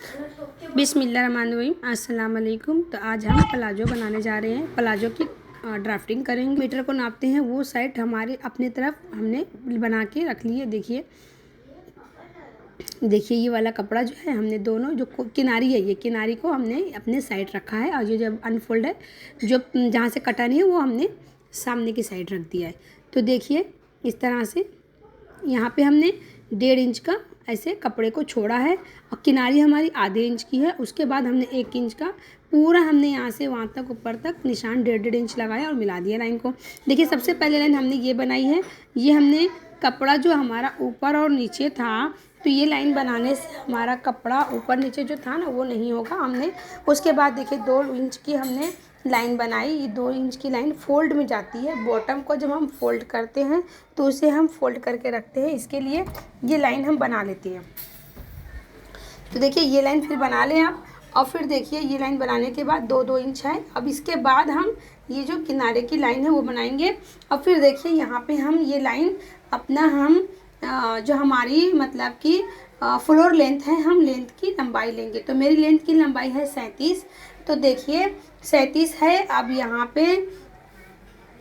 बिस्मिल्लाहिर्रहमानिर्रहीम, अस्सलाम वालेकुम। तो आज हम प्लाजो बनाने जा रहे हैं। प्लाजो की ड्राफ्टिंग करेंगे। मीटर को नापते हैं, वो साइड हमारी अपनी तरफ हमने बना के रख ली है। देखिए ये वाला कपड़ा जो है हमने दोनों जो किनारी है, ये किनारी को हमने अपने साइड रखा है, और ये जब अनफोल्ड है, जो जहाँ से कटा नहीं है वो हमने सामने की साइड रख दिया है। तो देखिए इस तरह से यहाँ पे हमने 1.5 इंच का ऐसे कपड़े को छोड़ा है, और किनारी हमारी आधे इंच की है। उसके बाद हमने 1 इंच का पूरा हमने यहाँ से वहाँ तक ऊपर तक निशान 1.5 इंच लगाया और मिला दिया लाइन को। देखिए सबसे पहले लाइन हमने ये बनाई है। ये हमने कपड़ा जो हमारा ऊपर और नीचे था, तो ये लाइन बनाने से हमारा कपड़ा ऊपर नीचे जो था ना वो नहीं होगा। हमने उसके बाद देखिए 2 इंच की हमने लाइन बनाई। ये 2 इंच की लाइन फोल्ड में जाती है। बॉटम को जब हम फोल्ड करते हैं तो उसे हम फोल्ड करके रखते हैं, इसके लिए ये लाइन हम बना लेते हैं। तो देखिए ये लाइन फिर बना लें आप, और फिर देखिए ये लाइन बनाने के बाद 2-2 इंच है। अब इसके बाद हम ये जो किनारे की लाइन है वो बनाएंगे, और फिर देखिए यहाँ पे हम ये लाइन अपना हम जो हमारी मतलब कि फ्लोर लेंथ है, हम लेंथ की लंबाई लेंगे। तो मेरी लेंथ की लंबाई है 37। तो देखिए 37 है। अब यहाँ पे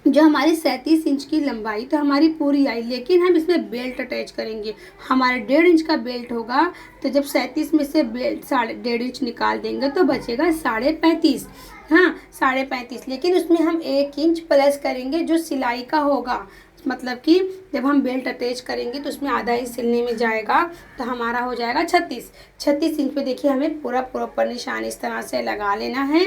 जो हमारी 37 इंच की लंबाई तो हमारी पूरी आई, लेकिन हम इसमें बेल्ट अटैच करेंगे। हमारा 1.5 इंच का बेल्ट होगा, तो जब 37 में से बेल्ट 1.5 इंच निकाल देंगे तो बचेगा 35.5। हाँ 35.5, लेकिन उसमें हम 1 इंच प्लस करेंगे जो सिलाई का होगा। मतलब कि जब हम बेल्ट अटैच करेंगे तो उसमें आधा इंच सिलने में जाएगा, तो हमारा हो जाएगा 36 इंच पे। देखिए हमें पूरा प्रॉपर निशान इस तरह से लगा लेना है,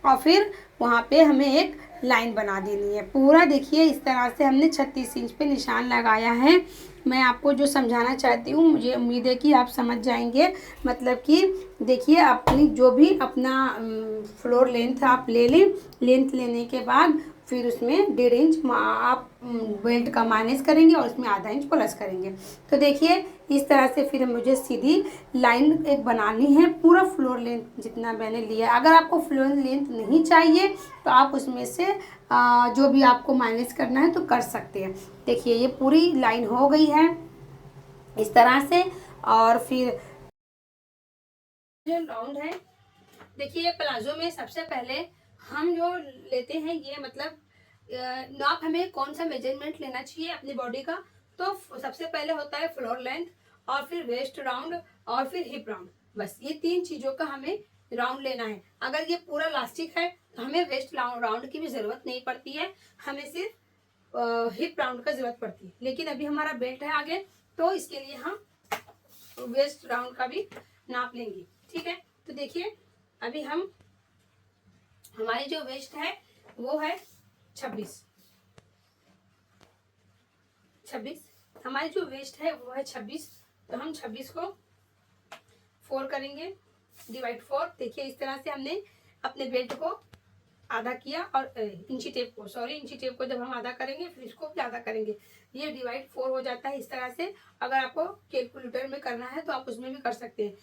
और फिर वहाँ पे हमें एक लाइन बना देनी है। पूरा देखिए इस तरह से हमने 36 इंच पे निशान लगाया है। मैं आपको जो समझाना चाहती हूँ, मुझे उम्मीद है कि आप समझ जाएंगे। मतलब कि देखिए अपनी जो भी अपना फ्लोर लेंथ आप ले लें। लेंथ लेने के बाद फिर उसमें 1.5 इंच आप बेल्ट का माइनस करेंगे, और उसमें आधा इंच प्लस करेंगे। तो देखिए इस तरह से फिर मुझे सीधी लाइन एक बनानी है, पूरा फ्लोर लेंथ जितना मैंने लिया। अगर आपको फ्लोर लेंथ नहीं चाहिए तो आप उसमें से जो भी आपको माइनस करना है तो कर सकते हैं। देखिए ये पूरी लाइन हो गई है इस तरह से। और फिर जो राउंड है, देखिए प्लाजो में सबसे पहले हम जो लेते हैं ये मतलब नाप हमें कौन सा मेजरमेंट लेना चाहिए अपनी बॉडी का। तो सबसे पहले होता है फ्लोर लेंथ, और फिर वेस्ट राउंड, और फिर हिप राउंड। बस ये 3 चीज़ों का हमें राउंड लेना है। अगर ये पूरा इलास्टिक है तो हमें वेस्ट राउंड की भी ज़रूरत नहीं पड़ती है, हमें सिर्फ हिप राउंड का ज़रूरत पड़ती है। लेकिन अभी हमारा बेल्ट है आगे, तो इसके लिए हम वेस्ट राउंड का भी नाप लेंगे। ठीक है, तो देखिए अभी हम हमारी जो वेस्ट है वो है 26। हमारी जो वेस्ट है वो है 26। तो हम 26 को 4 करेंगे, डिवाइड 4। देखिए इस तरह से हमने अपने बेल्ट को आधा किया, और इंची टेप को जब हम आधा करेंगे फिर इसको भी आधा करेंगे, ये डिवाइड 4 हो जाता है इस तरह से। अगर आपको कैलकुलेटर में करना है तो आप उसमें भी कर सकते हैं।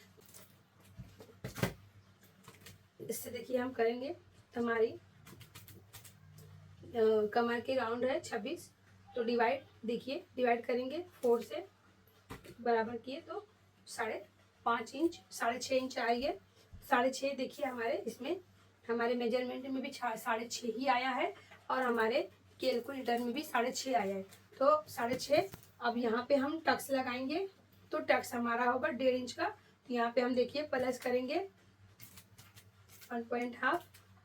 इससे देखिए हम करेंगे, हमारी कमर की राउंड है 26। तो देखिए डिवाइड करेंगे 4 से, बराबर किए तो 5.5 इंच, 6.5 इंच आई है। 6.5 देखिए हमारे इसमें हमारे मेजरमेंट में भी 6.5 ही आया है, और हमारे कैलकुलेटर में भी 6.5 आया है। तो 6.5। अब यहाँ पे हम टक्स लगाएंगे, तो टक्स हमारा होगा 1.5 इंच का। तो यहाँ पे हम देखिए प्लस करेंगे 1.5,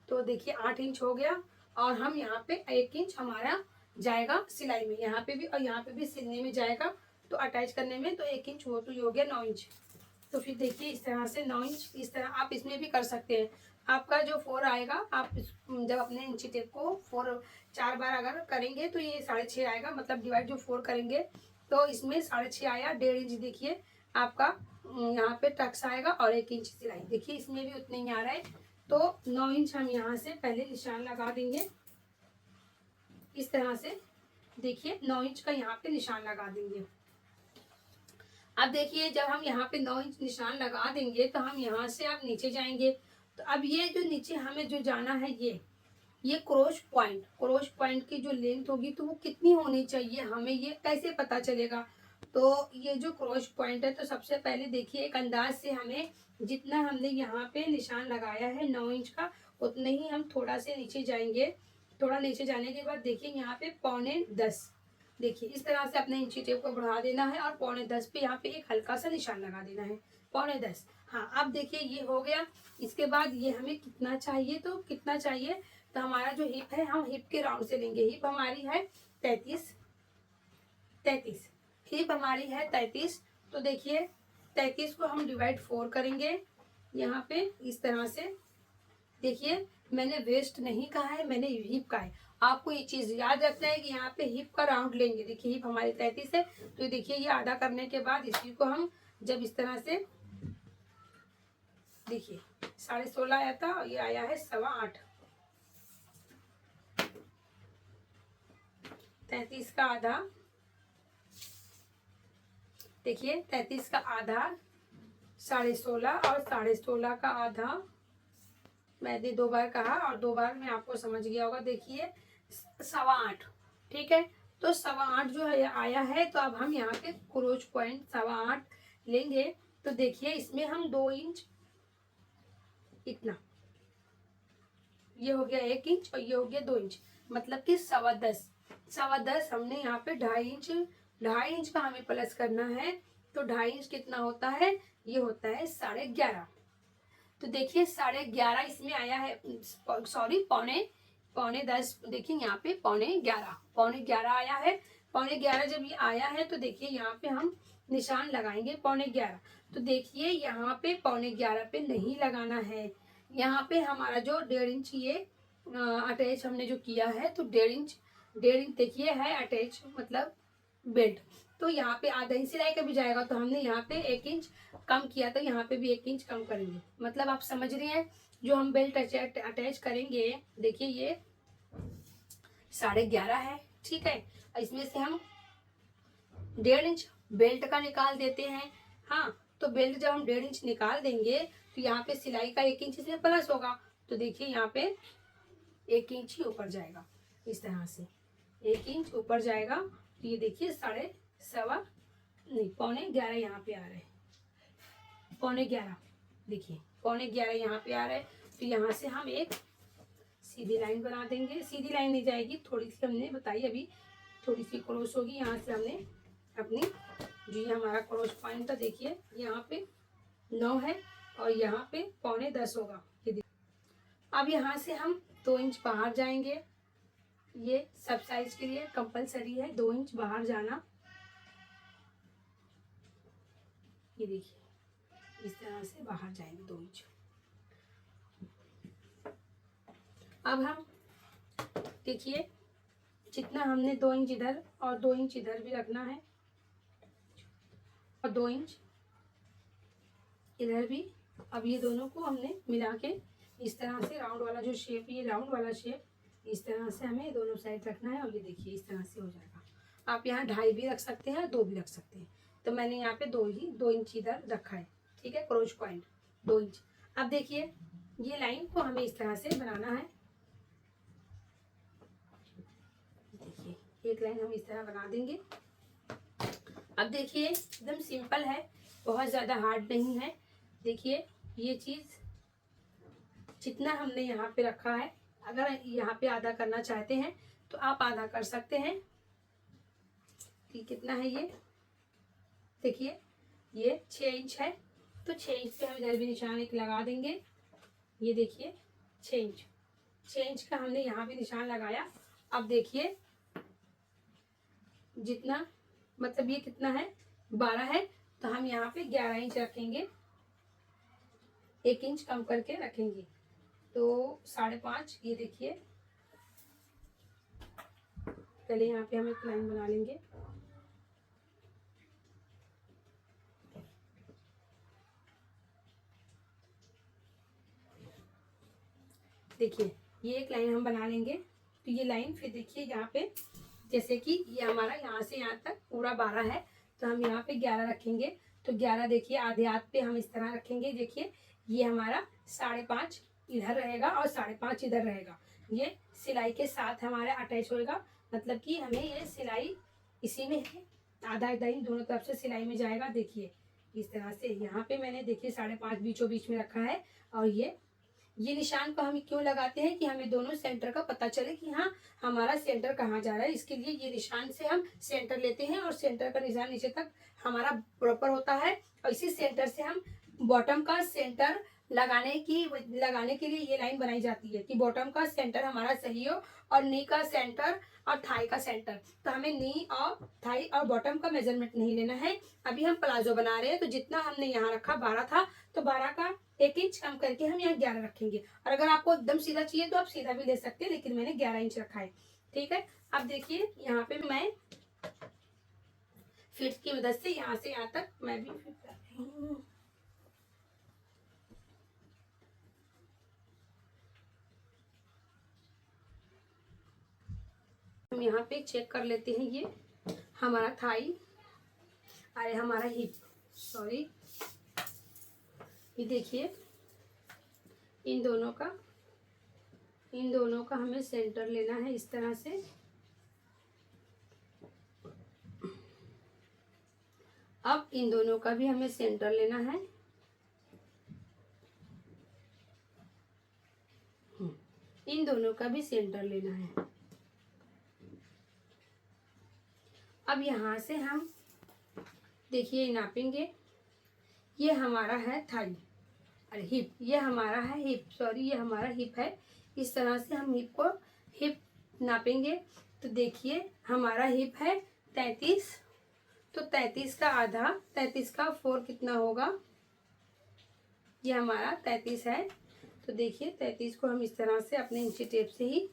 तो देखिए 8 इंच हो गया। और हम यहाँ पे 1 इंच हमारा जाएगा सिलाई में, यहाँ पे भी और यहाँ पे भी सिलने में जाएगा, तो अटैच करने में। तो 1 इंच तो ये हो गया 9 इंच। तो फिर देखिए इस तरह से 9 इंच, इस तरह आप इसमें भी कर सकते हैं। आपका जो 4 आएगा, आप जब अपने इंची टेप को 4 बार अगर करेंगे तो ये 6.5 आएगा। मतलब डिवाइड जो 4 करेंगे तो इसमें 6.5 आया। 1.5 इंच देखिए आपका यहाँ पे टक्स आएगा, और 1 इंच सिलाई। देखिए इसमें भी उतने ही आ रहा है। तो 9 इंच हम यहाँ से पहले निशान लगा देंगे इस तरह से। देखिए 9 इंच का यहाँ पे निशान लगा देंगे। अब देखिए जब हम यहाँ पे 9 इंच निशान लगा देंगे तो हम यहाँ से अब नीचे जाएंगे। तो अब ये जो नीचे हमें जो जाना है, ये क्रॉस पॉइंट की जो लेंथ होगी तो वो कितनी होनी चाहिए, हमें ये कैसे पता चलेगा। तो ये जो क्रॉस पॉइंट है, तो सबसे पहले देखिए एक अंदाज से हमें जितना हमने यहाँ पे निशान लगाया है 9 इंच का, उतने ही हम थोड़ा से नीचे जाएंगे। थोड़ा नीचे जाने के बाद देखिए यहाँ पे 9.25, देखिए इस तरह से अपने इंची टेप को बढ़ा देना है और 9.25 पे यहाँ पे एक हल्का सा निशान लगा देना है, 9.25। हाँ, अब देखिए ये हो गया। इसके बाद ये हमें कितना चाहिए, तो कितना चाहिए, तो हमारा जो हिप है हम हिप के राउंड से लेंगे। हिप हमारी है 33, हिप हमारी है 33। तो देखिए 33 को हम डिवाइड 4 करेंगे यहाँ पे इस तरह से। देखिए मैंने वेस्ट नहीं कहा है, मैंने हिप का है। आपको ये चीज याद रखना है कि यहाँ पे हिप का राउंड लेंगे। देखिए हिप हमारी 33 है, तो देखिए ये आधा करने के बाद इसी को हम जब इस तरह से, देखिए 16.5 आया था और ये आया है 8.25। 33 का आधा, देखिए 33 का आधा 16.5 और 16.5 का आधा, मैंने 2 बार कहा और 2 बार में आपको समझ गया होगा। देखिए 8.25, ठीक है। तो 8.25 जो है आया है, तो अब हम यहाँ पे क्रोच पॉइंट 8.25 लेंगे। तो देखिए इसमें हम 2 इंच, इतना, ये हो गया 1 इंच और ये हो गया 2 इंच, मतलब कि 10.25 हमने यहाँ पे 2.5 इंच, 2.5 इंच का हमें प्लस करना है। तो 2.5 इंच कितना होता है, ये होता है 11.5। तो देखिए 11.5 इसमें आया है, सॉरी पौने 10, देखिए यहाँ पे 11.5 आया है। 11.5 जब ये आया है तो देखिए यहाँ पे हम निशान लगाएंगे 11.5। तो देखिए यहाँ पे 11.5 पे नहीं लगाना है, यहाँ पे हमारा जो 1.5 इंच ये अटैच हमने जो किया है, तो 1.5 इंच देखिए है अटैच, मतलब बेल्ट। तो यहाँ पे आधा इंच सिलाई का भी जाएगा, तो हमने यहाँ पे 1 इंच कम किया, तो यहाँ पे भी 1 इंच कम करेंगे। मतलब आप समझ रहे हैं, जो हम बेल्ट अटैच करेंगे, देखिए ये 11.5 है, ठीक है। इसमें से हम 1.5 इंच बेल्ट का निकाल देते हैं। हाँ, तो बेल्ट जब हम 1.5 इंच निकाल देंगे, तो यहाँ पे सिलाई का 1 इंच इसमें प्लस होगा। तो देखिए यहाँ पे 1 इंच ही ऊपर जाएगा, इस तरह से 1 इंच ऊपर जाएगा। तो ये देखिए 11.5 यहाँ पे आ रहा है, 11.5, देखिए 11.5 यहाँ पे आ रहा है। तो यहाँ से हम एक सीधी लाइन बना देंगे। सीधी लाइन नहीं जाएगी, थोड़ी सी हमने बताई अभी, थोड़ी सी क्रॉस होगी। यहाँ से हमने अपनी, जो ये हमारा क्रॉस पॉइंट था, देखिए यहाँ पे 9 है और यहाँ पे 9.25 होगा। ये अब यहाँ से हम 2 इंच बाहर जाएंगे। ये सब साइज के लिए कंपलसरी है 2 इंच बाहर जाना। ये देखिए इस तरह से बाहर जाएंगे 2 इंच। अब हम देखिए जितना हमने 2 इंच इधर और 2 इंच इधर भी रखना है, और 2 इंच इधर भी। अब ये दोनों को हमने मिला के इस तरह से राउंड वाला जो शेप, ये राउंड वाला शेप इस तरह से हमें दोनों साइड रखना है। और ये देखिए इस तरह से हो जाएगा। आप यहाँ 2.5 भी रख सकते हैं, 2 भी रख सकते हैं। तो मैंने यहाँ पे 2 इंच इधर रखा है, ठीक है, क्रोच पॉइंट 2 इंच। अब देखिए ये लाइन को हमें इस तरह से बनाना है। देखिए एक लाइन हम इस तरह बना देंगे। अब देखिए एकदम सिंपल है, बहुत ज़्यादा हार्ड नहीं है। देखिए ये चीज़ जितना हमने यहाँ पे रखा है, अगर यहाँ पे आधा करना चाहते हैं तो आप आधा कर सकते हैं। कि कितना है ये, देखिए ये 6 इंच है, तो 6 इंच पे हम इधर भी निशान एक लगा देंगे। ये देखिए 6 इंच का हमने यहाँ भी निशान लगाया। अब देखिए जितना, मतलब ये कितना है 12 है, तो हम यहाँ पे 11 इंच रखेंगे, 1 इंच कम करके रखेंगे, तो 5.5। ये देखिए पहले यहाँ पे हम एक लाइन बना लेंगे। देखिए ये एक लाइन हम बना लेंगे। तो ये लाइन फिर देखिए यहाँ पे, जैसे कि ये हमारा यहाँ से यहाँ तक पूरा 12 है, तो हम यहाँ पे 11 रखेंगे। तो 11 देखिए आधे हाथ पे हम इस तरह रखेंगे। देखिए ये हमारा 5.5 इधर रहेगा और 5.5 इधर रहेगा। ये सिलाई के साथ हमारा अटैच होएगा, मतलब कि हमें ये सिलाई इसी में है, आधा आधा ही दोनों तरफ से सिलाई में जाएगा। देखिए इस तरह से यहाँ पे मैंने देखिए 5.5 बीचों बीच में रखा है। और ये निशान को हम क्यों लगाते हैं कि हमें दोनों सेंटर का पता चले कि हाँ हमारा सेंटर कहाँ जा रहा है। इसके लिए ये निशान से हम सेंटर लेते हैं और सेंटर का निशान नीचे तक हमारा प्रॉपर होता है। और इसी सेंटर से हम बॉटम का सेंटर लगाने के लिए ये लाइन बनाई जाती है कि बॉटम का सेंटर हमारा सही हो और नी का सेंटर और थाई का सेंटर। तो हमें नी और थाई और बॉटम का मेजरमेंट नहीं लेना है। अभी हम प्लाजो बना रहे हैं तो जितना हमने यहाँ रखा 12 था, तो 12 का 1 इंच कम करके हम यहाँ 11 रखेंगे। और अगर आपको एकदम सीधा चाहिए तो आप सीधा भी ले सकते हैं, लेकिन मैंने 11 इंच रखा है। ठीक है, अब देखिए यहाँ पे मैं फिट की मदद से यहाँ से यहाँ तक मैं भी फिट कर रही हूँ। हम यहाँ पे चेक कर लेते हैं ये हमारा थाई, अरे हमारा हिप, सॉरी, ये देखिए इन दोनों का हमें सेंटर लेना है इस तरह से। अब इन दोनों का भी हमें सेंटर लेना है। इन दोनों का भी सेंटर लेना है। अब यहाँ से हम देखिए नापेंगे, ये हमारा है थाई, अरे हिप, ये हमारा है हिप, सॉरी ये हमारा हिप है। इस तरह से हम हिप नापेंगे। तो देखिए हमारा हिप है 33, तो 33 का आधा, 33 का 4 कितना होगा, ये हमारा 33 है। तो देखिए 33 को हम इस तरह से अपने इंची टेप से ही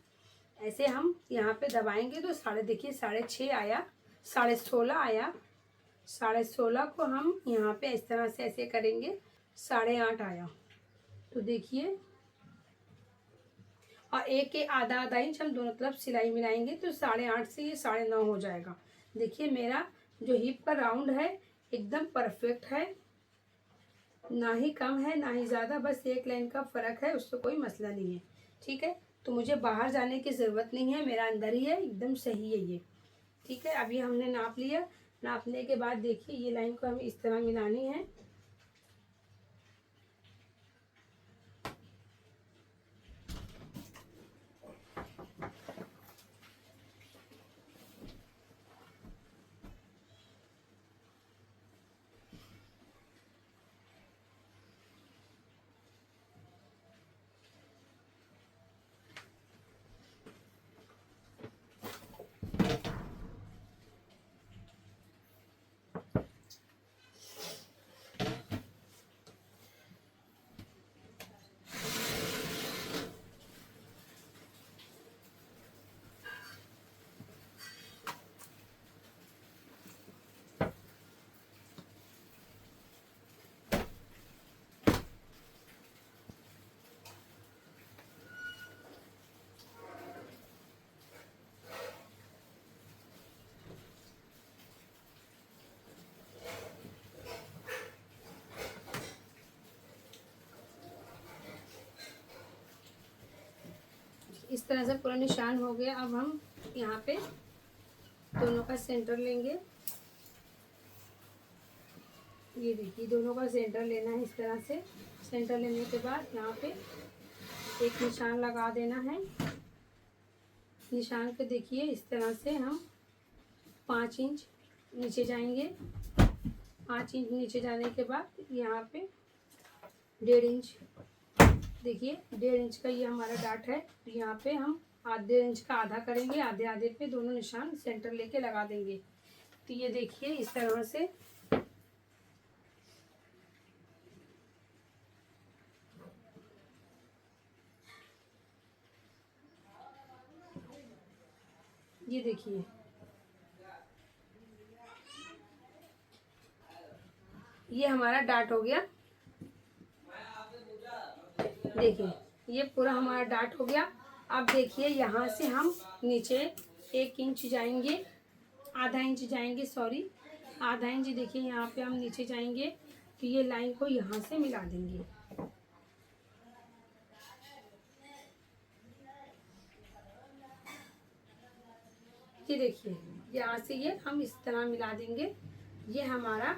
ऐसे हम यहाँ पे दबाएंगे तो देखिए 6.5 आया, 16.5 आया, 16.5 को हम यहाँ पे इस तरह से ऐसे करेंगे, 8.5 आया। तो देखिए, और एक के आधा आधा इंच हम दोनों तरफ सिलाई मिलाएंगे तो 8.5 से ये 9.5 हो जाएगा। देखिए मेरा जो हिप का राउंड है एकदम परफेक्ट है, ना ही कम है ना ही ज़्यादा, बस एक लाइन का फ़र्क है, उससे कोई मसला नहीं है। ठीक है, तो मुझे बाहर जाने की ज़रूरत नहीं है, मेरा अंदर ही है, एकदम सही है ये। ठीक है, अभी हमने नाप लिया। नापने के बाद देखिए ये लाइन को हमें इस तरह मिलानी है। इस तरह से पूरा निशान हो गया। अब हम यहाँ पे दोनों का सेंटर लेंगे। ये देखिए दोनों का सेंटर लेना है इस तरह से। सेंटर लेने के बाद यहाँ पे एक निशान लगा देना है। निशान को देखिए इस तरह से हम 5 इंच नीचे जाएंगे। 5 इंच नीचे जाने के बाद यहाँ पे 1.5 इंच, देखिए 1.5 इंच का ये हमारा डाट है। यहाँ पे हम 1.5 इंच का आधा करेंगे, आधे आधे पे दोनों निशान सेंटर लेके लगा देंगे। तो ये देखिए इस तरह से ये देखिए ये हमारा डाट हो गया। देखिए ये पूरा हमारा डाट हो गया। अब देखिए यहाँ से हम नीचे 1 इंच जाएंगे, आधा इंच जाएंगे, सॉरी आधा इंच। देखिए यहाँ पे हम नीचे जाएंगे तो ये लाइन को यहाँ से मिला देंगे। ये देखिए यहाँ से ये हम इस तरह मिला देंगे। ये हमारा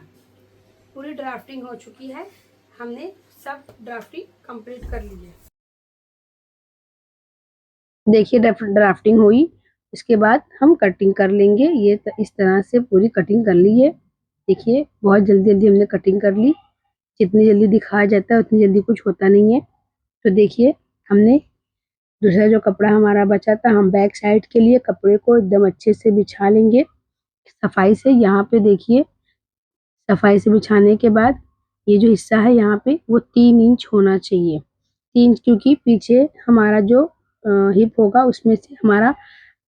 पूरी ड्राफ्टिंग हो चुकी है, हमने सब ड्राफ्टिंग कंप्लीट कर ली है। देखिए ड्राफ्टिंग हुई, इसके बाद हम कटिंग कर लेंगे। ये इस तरह से पूरी कटिंग कर ली है। देखिए बहुत जल्दी जल्दी हमने कटिंग कर ली। जितनी जल्दी दिखाया जाता है उतनी जल्दी कुछ होता नहीं है। तो देखिए हमने दूसरा जो कपड़ा हमारा बचा था, हम बैक साइड के लिए कपड़े को एकदम अच्छे से बिछा लेंगे सफाई से। यहाँ पे देखिए सफाई से बिछाने के बाद ये जो हिस्सा है यहाँ पे वो 3 इंच होना चाहिए। 3, क्योंकि पीछे हमारा जो हिप होगा उसमें से हमारा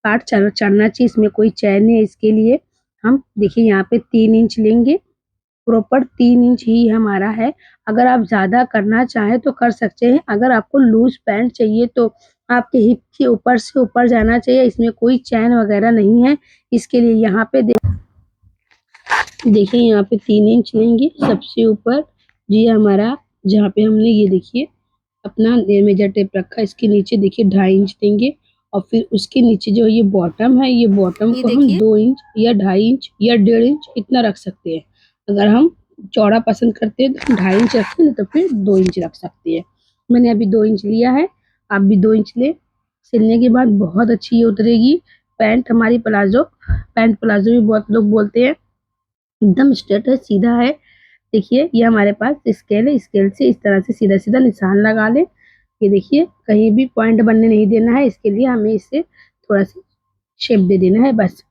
पार्ट चढ़ना चाहिए, इसमें कोई चैन है, इसके लिए हम देखिए यहाँ पे 3 इंच लेंगे। प्रॉपर 3 इंच ही हमारा है। अगर आप ज़्यादा करना चाहें तो कर सकते हैं। अगर आपको लूज़ पैंट चाहिए तो आपके हिप के ऊपर से ऊपर जाना चाहिए, इसमें कोई चैन वगैरह नहीं है। इसके लिए यहाँ पे देखिए यहाँ पे 3 इंच लेंगे सबसे ऊपर। जी हमारा जहाँ पे हमने ये देखिए अपना मेजर टेप रखा, इसके नीचे देखिए 2.5 इंच देंगे और फिर उसके नीचे जो ये बॉटम है, ये बॉटम को हम 2 इंच या 2.5 इंच या 1.5 इंच इतना रख सकते हैं। अगर हम चौड़ा पसंद करते हैं तो 2.5 इंच रखते हैं, तो फिर 2 इंच रख सकते हैं। मैंने अभी 2 इंच लिया है, आप भी 2 इंच ले। सिलने के बाद बहुत अच्छी ये उतरेगी पैंट हमारी। प्लाजो भी बहुत लोग बोलते हैं, एकदम स्ट्रेट है, सीधा है। देखिए ये हमारे पास स्केल है, स्केल से इस तरह से सीधा सीधा निशान लगा लें। ये देखिए कहीं भी पॉइंट बनने नहीं देना है, इसके लिए हमें इससे थोड़ा सा शेप दे देना है बस।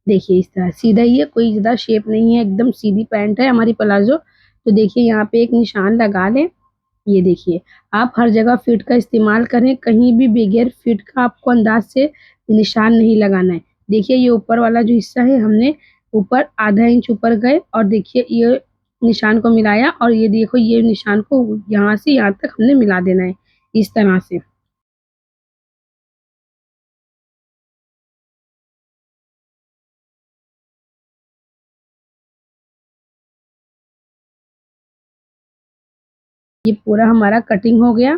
देखिए इस तरह सीधा ही है, कोई ज़्यादा शेप नहीं है, एकदम सीधी पैंट है हमारी प्लाजो। तो देखिए यहाँ पे एक निशान लगा लें। ये देखिए आप हर जगह फिट का इस्तेमाल करें, कहीं भी बगैर फिट का आपको अंदाज से निशान नहीं लगाना है। देखिए ये ऊपर वाला जो हिस्सा है हमने ऊपर आधा इंच ऊपर गए और देखिए ये निशान को मिलाया और ये देखो ये निशान को यहाँ से यहाँ तक हमने मिला देना है इस तरह से। ये पूरा हमारा कटिंग हो गया,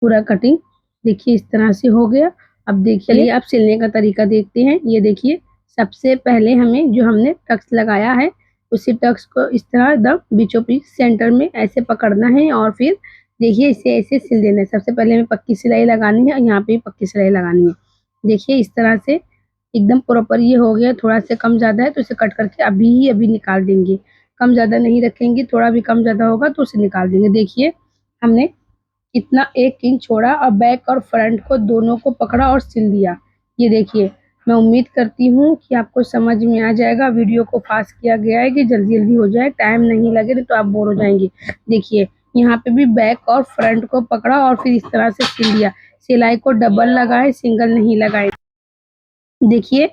पूरा कटिंग देखिए इस तरह से हो गया। अब देखिए चलिए आप सिलने का तरीका देखते हैं। ये देखिए सबसे पहले हमें जो हमने टक्स लगाया है उसी टक्स को इस तरह एकदम बीचों बीच सेंटर में ऐसे पकड़ना है और फिर देखिए इसे ऐसे सिल देना है। सबसे पहले हमें पक्की सिलाई लगानी है और यहाँ पे पक्की सिलाई लगानी है। देखिए इस तरह से एकदम प्रॉपर ये हो गया। थोड़ा सा कम ज़्यादा है तो इसे कट करके अभी निकाल देंगे। कम ज़्यादा नहीं रखेंगे, थोड़ा भी कम ज़्यादा होगा तो उसे निकाल देंगे। देखिए हमने इतना 1 इंच छोड़ा और बैक और फ्रंट को दोनों को पकड़ा और सिल दिया। ये देखिए मैं उम्मीद करती हूँ कि आपको समझ में आ जाएगा। वीडियो को फास्ट किया गया है कि जल्दी-जल्दी हो जाए, टाइम नहीं लगे नहीं तो आप बोर हो जाएँगे। देखिए यहाँ पे भी बैक और फ्रंट को पकड़ा और फिर इस तरह से सिल दिया। सिलाई को डबल लगाएँ, सिंगल नहीं लगाएँ। देखिए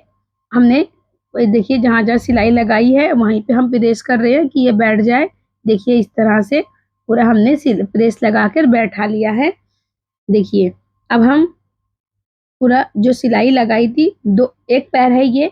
हमने देखिए जहाँ-जहाँ सिलाई लगाई है वहीं पे हम प्रेस कर रहे हैं कि ये बैठ जाए। देखिए इस तरह से पूरा हमने प्रेस लगा कर बैठा लिया है। देखिए अब हम पूरा जो सिलाई लगाई थी एक पैर है ये,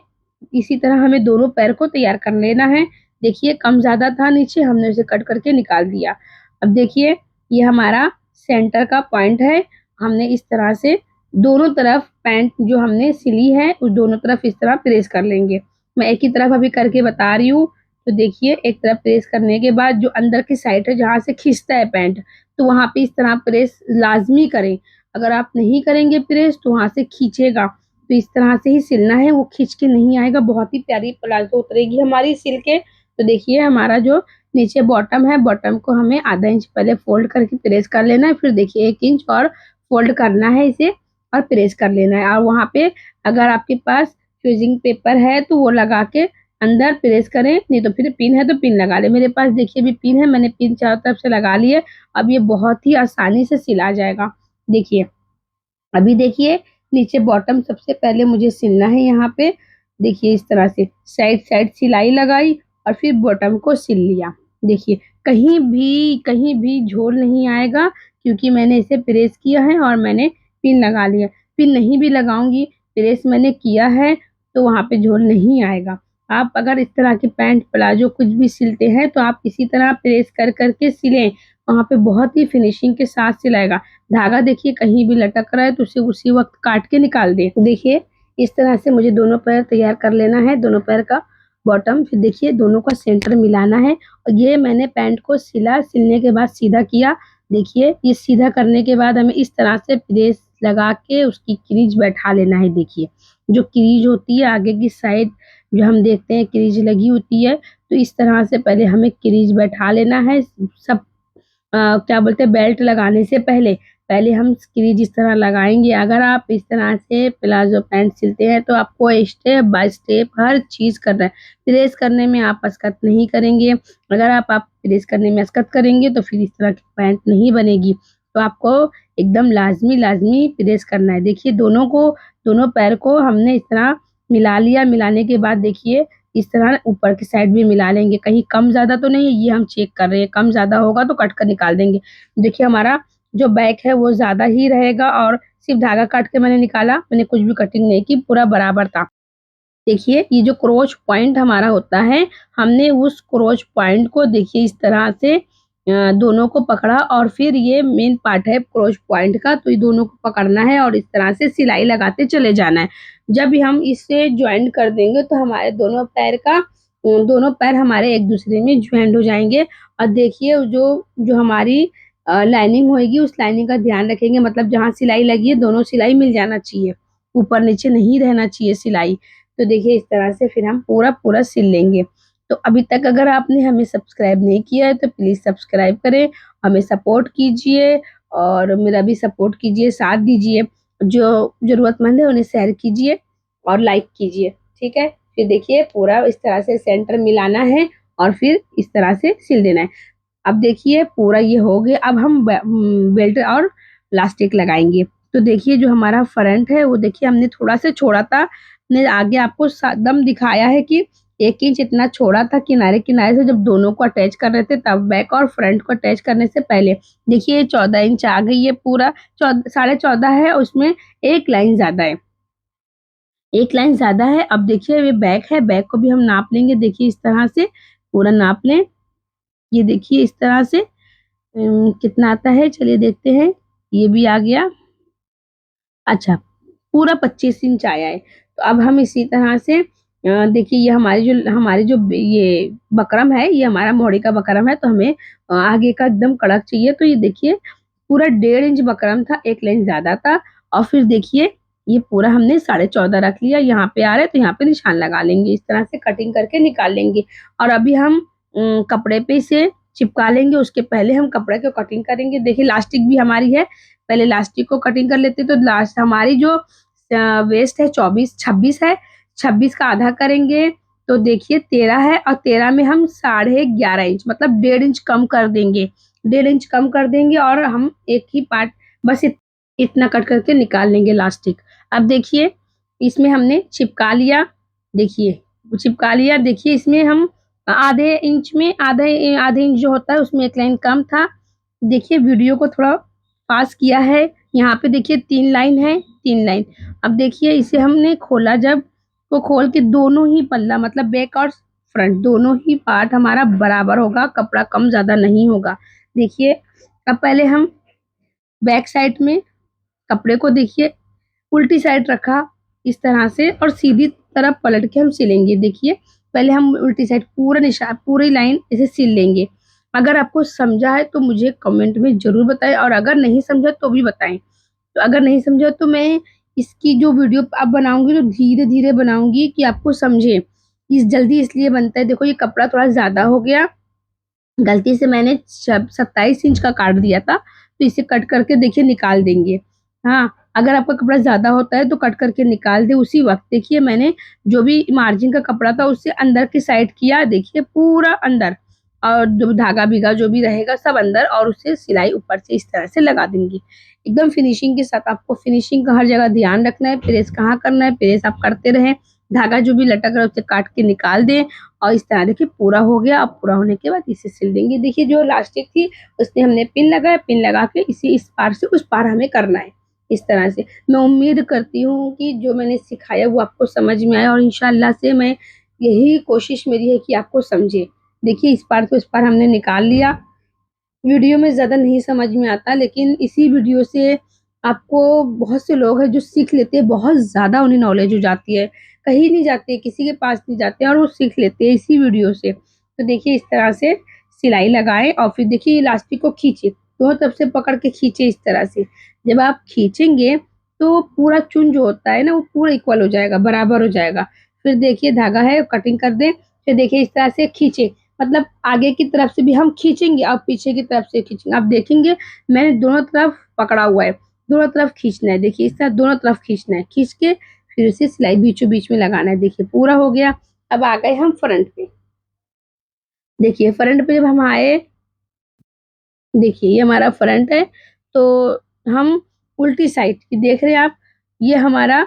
इसी तरह हमें दोनों पैर को तैयार कर लेना है। देखिए कम ज़्यादा था नीचे, हमने उसे कट करके निकाल दिया। अब देखिए ये हमारा सेंटर का पॉइंट है। हमने इस तरह से दोनों तरफ पैंट जो हमने सिली है उस दोनों तरफ इस तरह प्रेस कर लेंगे। मैं एक ही तरफ अभी करके बता रही हूँ। तो देखिए एक तरफ प्रेस करने के बाद जो अंदर की साइड है जहाँ से खिंचता है पैंट, तो वहाँ पे इस तरह प्रेस लाज़मी करें। अगर आप नहीं करेंगे प्रेस तो वहाँ से खींचेगा। तो इस तरह से ही सिलना है, वो खींच के नहीं आएगा। बहुत ही प्यारी प्लाज़ो उतरेगी हमारी सिल के। तो देखिए हमारा जो नीचे बॉटम है, बॉटम को हमें आधा इंच पहले फ़ोल्ड करके प्रेस कर लेना है। फिर देखिए 1 इंच और फ़ोल्ड करना है इसे और प्रेस कर लेना है। और वहाँ पे अगर आपके पास फ्यूजिंग पेपर है तो वो लगा के अंदर प्रेस करें, नहीं तो फिर पिन है तो पिन लगा लें। मेरे पास देखिए अभी पिन है, मैंने पिन चारों तरफ से लगा ली है। अब ये बहुत ही आसानी से सिला जाएगा। देखिए अभी देखिए नीचे बॉटम सबसे पहले मुझे सिलना है। यहाँ पे देखिए इस तरह से साइड सिलाई लगाई और फिर बॉटम को सिल लिया। देखिए कहीं भी झोल नहीं आएगा क्योंकि मैंने इसे प्रेस किया है और मैंने पिन लगा लिया। पिन नहीं भी लगाऊंगी, प्रेस मैंने किया है तो वहाँ पे झोल नहीं आएगा। आप अगर इस तरह की पैंट प्लाजो कुछ भी सिलते हैं तो आप इसी तरह प्रेस कर करके सिलें, वहाँ पे बहुत ही फिनिशिंग के साथ सिलाएगा। धागा देखिए कहीं भी लटक रहा है तो उसे उसी वक्त काट के निकाल दें। देखिए इस तरह से मुझे दोनों पैर तैयार कर लेना है, दोनों पैर का। बॉटम। फिर देखिए दोनों का सेंटर मिलाना है। और ये मैंने पैंट को सिलने के बाद सीधा किया। देखिए ये सीधा करने के बाद हमें इस तरह से प्रेस लगा के उसकी क्रीज बैठा लेना है। देखिए जो क्रीज होती है आगे की साइड जो हम देखते हैं क्रीज लगी होती है, तो इस तरह से पहले हमें क्रीज बैठा लेना है। सब क्या बोलते हैं बेल्ट लगाने से पहले पहले हम क्रीज इस तरह लगाएंगे। अगर आप इस तरह से प्लाजो पैंट सिलते हैं तो आपको स्टेप बाय स्टेप हर चीज करना है। प्रेस करने में आप अस्कत नहीं करेंगे। अगर आप प्रेस करने में अस्कत करेंगे तो फिर इस तरह की पैंट नहीं बनेगी। तो आपको एकदम लाजमी लाजमी प्रेस करना है। देखिए दोनों पैर को हमने इस तरह मिला लिया। मिलाने के बाद देखिए इस तरह ऊपर की साइड भी मिला लेंगे। कहीं कम ज़्यादा तो नहीं है, ये हम चेक कर रहे हैं। कम ज़्यादा होगा तो कट कर निकाल देंगे। देखिए हमारा जो बैक है वो ज़्यादा ही रहेगा और सिर्फ धागा काट के मैंने निकाला, मैंने कुछ भी कटिंग नहीं की, पूरा बराबर था। देखिए ये जो क्रोच पॉइंट हमारा होता है, हमने उस क्रोच पॉइंट को देखिए इस तरह से दोनों को पकड़ा और फिर ये मेन पार्ट है क्रोच पॉइंट का, तो ये दोनों को पकड़ना है और इस तरह से सिलाई लगाते चले जाना है। जब हम इसे ज्वाइंट कर देंगे तो हमारे दोनों पैर हमारे एक दूसरे में ज्वाइंट हो जाएंगे। और देखिए जो जो हमारी लाइनिंग होगी उस लाइनिंग का ध्यान रखेंगे, मतलब जहाँ सिलाई लगी है दोनों सिलाई मिल जाना चाहिए, ऊपर नीचे नहीं रहना चाहिए सिलाई। तो देखिए इस तरह से फिर हम पूरा पूरा सिल लेंगे। तो अभी तक अगर आपने हमें सब्सक्राइब नहीं किया है तो प्लीज़ सब्सक्राइब करें, हमें सपोर्ट कीजिए और मेरा भी सपोर्ट कीजिए, साथ दीजिए। जो ज़रूरतमंद है उन्हें शेयर कीजिए और लाइक कीजिए, ठीक है। फिर देखिए पूरा इस तरह से सेंटर मिलाना है और फिर इस तरह से सिल देना है। अब देखिए पूरा ये हो गया। अब हम बेल्ट और लास्टिक लगाएंगे। तो देखिए जो हमारा फ्रंट है वो देखिए हमने थोड़ा सा छोड़ा था, ने आगे आपको दम दिखाया है कि 1 इंच इतना छोड़ा था किनारे किनारे से जब दोनों को अटैच कर रहे थे, तब बैक और फ्रंट को अटैच करने से पहले। देखिए 14 इंच आ गई है, पूरा 14.5 है, उसमें एक लाइन ज्यादा है, एक लाइन ज्यादा है। अब देखिए ये बैक है, बैक को भी हम नाप लेंगे। देखिए इस तरह से पूरा नाप लें। ये देखिए इस तरह से कितना आता है, चलिए देखते हैं। ये भी आ गया, अच्छा पूरा 25 इंच आया है। तो अब हम इसी तरह से देखिए ये हमारी जो ये बकरम है, ये हमारा मोड़ी का बकरम है, तो हमें आगे का एकदम कड़क चाहिए। तो ये देखिए पूरा 1.5 इंच बकरम था, एक लाइन ज्यादा था। और फिर देखिए ये पूरा हमने 14.5 रख लिया। यहाँ पे आ रहा है तो यहाँ पे निशान लगा लेंगे, इस तरह से कटिंग करके निकाल लेंगे। और अभी हम कपड़े पे इसे चिपका लेंगे, उसके पहले हम कपड़े को कटिंग करेंगे। देखिए लास्टिक भी हमारी है, पहले लास्टिक को कटिंग कर लेते। तो लास्ट हमारी जो वेस्ट है 26 है, 26 का आधा करेंगे तो देखिए 13 है। और 13 में हम 11.5 इंच मतलब 1.5 इंच कम कर देंगे, 1.5 इंच कम कर देंगे और हम एक ही पार्ट बस इतना कट करके निकाल लेंगे लास्टिक। अब देखिए इसमें हमने चिपका लिया, देखिए चिपका लिया। देखिए इसमें हम आधे इंच जो होता है उसमें एक लाइन कम था। देखिए वीडियो को थोड़ा पास किया है। यहाँ पे देखिए 3 लाइन है, 3 लाइन। अब देखिए इसे हमने खोला, जब तो खोल के दोनों ही पल्ला मतलब बैक और फ्रंट दोनों ही पार्ट हमारा बराबर होगा, कपड़ा कम ज्यादा नहीं होगा। देखिए अब पहले हम बैक साइड में कपड़े को देखिए उल्टी साइड रखा इस तरह से और सीधी तरफ पलट के हम सिलेंगे। देखिए पहले हम उल्टी साइड पूरा निशान पूरी लाइन ऐसे सिल लेंगे। अगर आपको समझा है तो मुझे कमेंट में जरूर बताएं और अगर नहीं समझा तो भी बताएं। तो अगर नहीं समझा तो मैं इसकी जो वीडियो अब बनाऊंगी तो धीरे धीरे बनाऊंगी कि आपको समझे। इस जल्दी इसलिए बनता है, देखो ये कपड़ा थोड़ा ज्यादा हो गया, गलती से मैंने 27 इंच का काट दिया था, तो इसे कट करके देखिए निकाल देंगे। हाँ अगर आपका कपड़ा ज्यादा होता है तो कट करके निकाल दे उसी वक्त। देखिए मैंने जो भी मार्जिन का कपड़ा था उससे अंदर की साइड किया, देखिए पूरा अंदर, और जो धागा बीगा जो भी रहेगा सब अंदर, और उसे सिलाई ऊपर से इस तरह से लगा देंगे एकदम फिनिशिंग के साथ। आपको फिनिशिंग का हर जगह ध्यान रखना है, प्रेस कहाँ करना है, प्रेस आप करते रहें, धागा जो भी लटक रहा है उसे काट के निकाल दें। और इस तरह देखिए पूरा हो गया। अब पूरा होने के बाद इसे सिल देंगे। देखिए जो लास्टिक थी उसमें हमने पिन लगाया, पिन लगा के इसे इस पार से उस पार हमें करना है इस तरह से। मैं उम्मीद करती हूँ कि जो मैंने सिखाया वो आपको समझ में आया और इंशाल्लाह से मैं यही कोशिश मेरी है कि आपको समझे। देखिए इस पार से उस पार हमने निकाल लिया। वीडियो में ज़्यादा नहीं समझ में आता, लेकिन इसी वीडियो से आपको बहुत से लोग हैं जो सीख लेते हैं, बहुत ज़्यादा उन्हें नॉलेज हो जाती है। कहीं नहीं जाते, किसी के पास नहीं जाते और वो सीख लेते हैं इसी वीडियो से। तो देखिए इस तरह से सिलाई लगाएं और फिर देखिए इलास्टिक को खींचे, दोनों तरफ से पकड़ के खींचे इस तरह से। जब आप खींचेंगे तो पूरा चुन जो होता है ना वो पूरा इक्वल हो जाएगा, बराबर हो जाएगा। फिर देखिए धागा है कटिंग कर दें, फिर देखिए इस तरह से खींचे, मतलब आगे की तरफ से भी हम खींचेंगे और पीछे की तरफ से खींचेंगे। आप देखेंगे मैंने दोनों तरफ पकड़ा हुआ है, दोनों तरफ खींचना है। देखिए इस तरह दोनों तरफ खींचना है, खींच के फिर उसे सिलाई बीचों बीच में लगाना है। देखिए पूरा हो गया। अब आ गए हम फ्रंट पे। देखिए फ्रंट पे जब हम आए, देखिए ये हमारा फ्रंट है, तो हम उल्टी साइड की देख रहे हैं आप, ये हमारा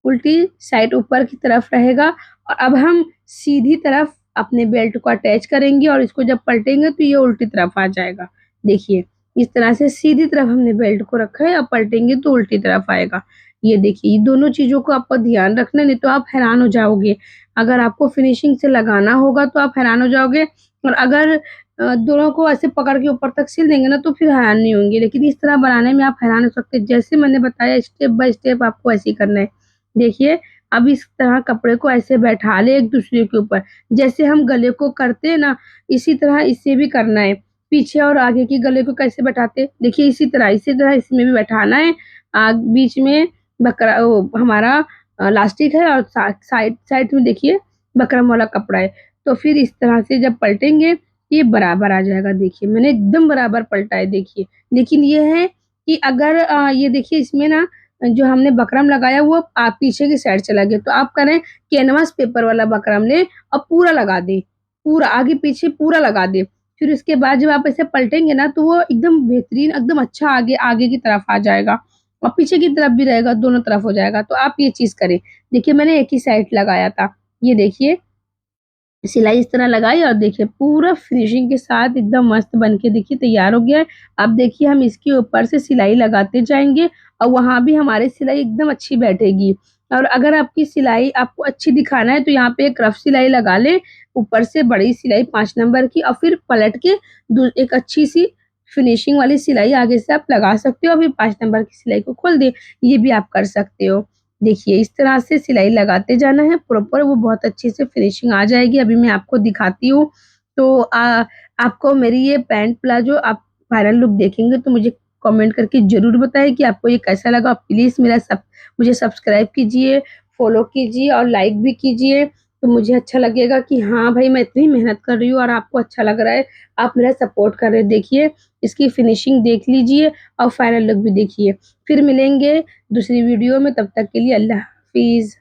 उल्टी साइड ऊपर की तरफ रहेगा। और अब हम सीधी तरफ अपने बेल्ट को अटैच करेंगे और इसको जब पलटेंगे तो ये उल्टी तरफ आ जाएगा। देखिए इस तरह से सीधी तरफ हमने बेल्ट को रखा है और पलटेंगे तो उल्टी तरफ आएगा। ये देखिए ये दोनों चीजों को आपको ध्यान रखना, नहीं तो आप हैरान हो जाओगे। अगर आपको फिनिशिंग से लगाना होगा तो आप हैरान हो जाओगे, और अगर दोनों को ऐसे पकड़ के ऊपर तक सिल देंगे ना तो फिर हैरान नहीं होंगे। लेकिन इस तरह बनाने में आप हैरान हो सकते हैं। जैसे मैंने बताया स्टेप बाय स्टेप आपको ऐसे ही करना है। देखिए अब इस तरह कपड़े को ऐसे बैठा ले एक दूसरे के ऊपर, जैसे हम गले को करते हैं ना इसी तरह इसे भी करना है। पीछे और आगे के गले को कैसे बैठाते, देखिए इसी तरह इसमें भी बैठाना है। बीच में बकरा हमारा लास्टिक है और साइड साइड में देखिए बकरम वाला कपड़ा है। तो फिर इस तरह से जब पलटेंगे ये बराबर आ जाएगा। देखिए मैंने एकदम बराबर पलटा है। देखिए लेकिन ये है कि अगर ये देखिए इसमें ना जो हमने बकरम लगाया वो आप पीछे की साइड चला गया, तो आप करें कैनवास पेपर वाला बकरम ले और पूरा लगा दे, पूरा आगे पीछे पूरा लगा दे। फिर उसके बाद जब आप ऐसे पलटेंगे ना तो वो एकदम बेहतरीन एकदम अच्छा आगे आगे की तरफ आ जाएगा और पीछे की तरफ भी रहेगा, दोनों तरफ हो जाएगा। तो आप ये चीज करें। देखिए मैंने एक ही साइड लगाया था, ये देखिए सिलाई इस तरह लगाई और देखिए पूरा फिनिशिंग के साथ एकदम मस्त बन के देखिए तैयार हो गया है। अब देखिए हम इसके ऊपर से सिलाई लगाते जाएंगे और वहां भी हमारी सिलाई एकदम अच्छी बैठेगी। और अगर आपकी सिलाई आपको अच्छी दिखाना है तो यहाँ पे एक रफ सिलाई लगा ले, ऊपर से बड़ी सिलाई 5 नंबर की, और फिर पलट के एक अच्छी सी फिनिशिंग वाली सिलाई आगे से आप लगा सकते हो और फिर 5 नंबर की सिलाई को खोल दे, ये भी आप कर सकते हो। देखिए इस तरह से सिलाई लगाते जाना है प्रॉपर, वो बहुत अच्छे से फिनिशिंग आ जाएगी। अभी मैं आपको दिखाती हूँ। तो आपको मेरी ये पैंट प्लाजो आप फाइनल लुक देखेंगे तो मुझे कमेंट करके जरूर बताएं कि आपको ये कैसा लगा। प्लीज मुझे सब्सक्राइब कीजिए, फॉलो कीजिए और लाइक भी कीजिए। तो मुझे अच्छा लगेगा कि हाँ भाई मैं इतनी मेहनत कर रही हूँ और आपको अच्छा लग रहा है, आप मेरा सपोर्ट कर रहे हैं। देखिए इसकी फिनिशिंग देख लीजिए और फाइनल लुक भी देखिए। फिर मिलेंगे दूसरी वीडियो में, तब तक के लिए अल्लाह हाफिज।